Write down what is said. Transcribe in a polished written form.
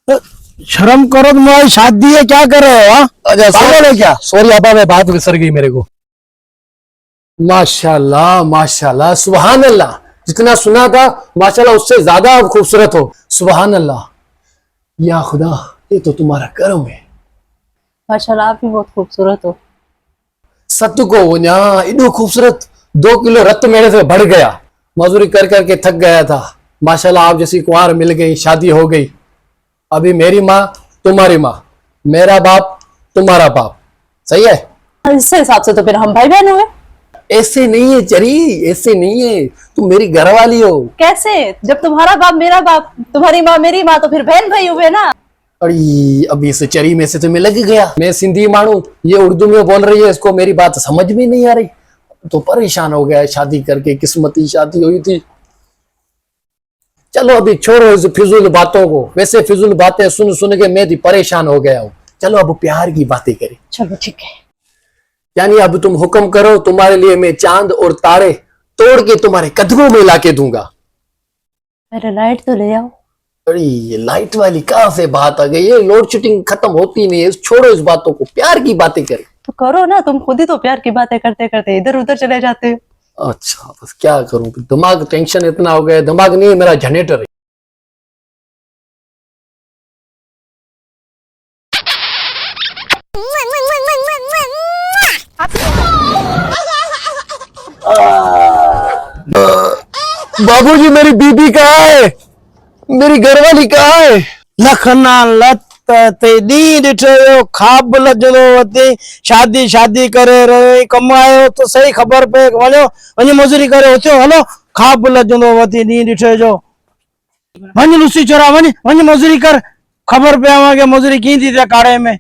शर्म करो, तुम्हारी शादी है, क्या कर रहे हो? हाँ? अच्छा पागल है क्या? सॉरी आपा, मैं बात विसर गई मेरे को। माशाल्लाह माशाल्लाह सुभान अल्लाह, जितना सुना था माशाल्लाह उससे ज्यादा आप खूबसूरत हो। सुभान अल्लाह, या खुदा ये तो तुम्हारा करम है। माशाल्लाह आप भी बहुत खूबसूरत हो। सत को वञा, एॾो खूबसूरत, 2 किलो रत मेरे से बढ़ गया। मजदूरी कर करके थक गया था। माशाल्लाह आप जैसी कुंवार मिल गई, शादी हो गई। अभी मेरी माँ तुम्हारी माँ, मेरा बाप तुम्हारा बाप, सही है? इस हिसाब से तो फिर हम भाई बहन हुए। ऐसे नहीं है चरी, ऐसे नहीं है, तुम मेरी घरवाली हो। कैसे? जब तुम्हारा बाप मेरा बाप, तुम्हारी माँ मेरी माँ, तो फिर बहन भाई हुए ना। अरे अभी इस चरी में से तुम्हें लग गया। मैं सिंधी मानू, ये उर्दू में बोल रही है, इसको मेरी बात समझ में नहीं आ रही, तो परेशान हो गया। शादी करके किस्मती शादी हुई थी। चलो अभी छोड़ो इस फिजूल बातों को, वैसे फिजूल बातें सुन सुन के मैं भी परेशान हो गया हूँ। चलो अब प्यार की बातें करें। चलो ठीक है। यानी अब तुम हुक्म करो, तुम्हारे लिए मैं चांद और तारे तोड़ के तुम्हारे कदमों में लाके दूंगा। मेरे लाइट तो ले आओ। अरे ये लाइट वाली कहां से बात आ गई? ये लोड शेडिंग खत्म होती नहीं है। छोड़ो इस बातों को, प्यार की बातें करें। तो करो ना, तुम खुद ही तो प्यार की बातें करते करते इधर उधर चले जाते हो। अच्छा बस क्या करूं, दिमाग टेंशन इतना हो गया। दिमाग नहीं है, मेरा जनरेटर है। बाबूजी मेरी बीबी कहाँ है? मेरी घरवाली कहाँ है? लखना लत ते दी दिठो खाब लजलो वती, शादी शादी करे रहे, कमायो तो सही खबर पे वणो, वणी मजूरी करे होतो। हलो खाब लजलो वती दी दिठो जो वणी लुसी चोरा, वणी वणी मजूरी कर, खबर पे आवा के मजूरी की थी ते काड़े में।